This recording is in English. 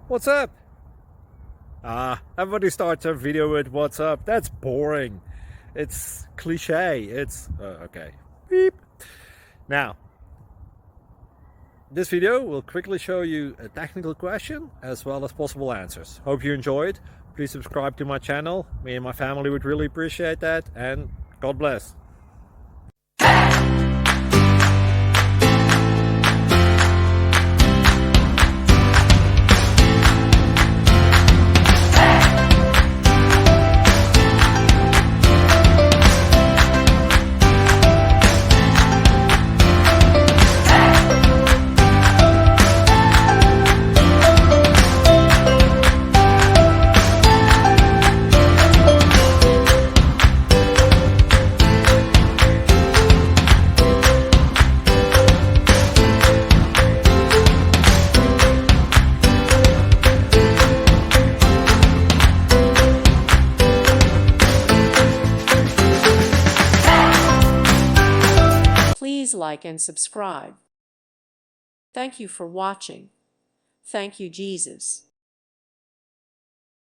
What's up? Everybody starts a video with what's up. That's boring. It's cliche. It's okay. Beep. Now, this video will quickly show you a technical question as well as possible answers. Hope you enjoyed. Please subscribe to my channel. Me and my family would really appreciate that, and God bless. Please like and subscribe. Thank you for watching. Thank you, Jesus.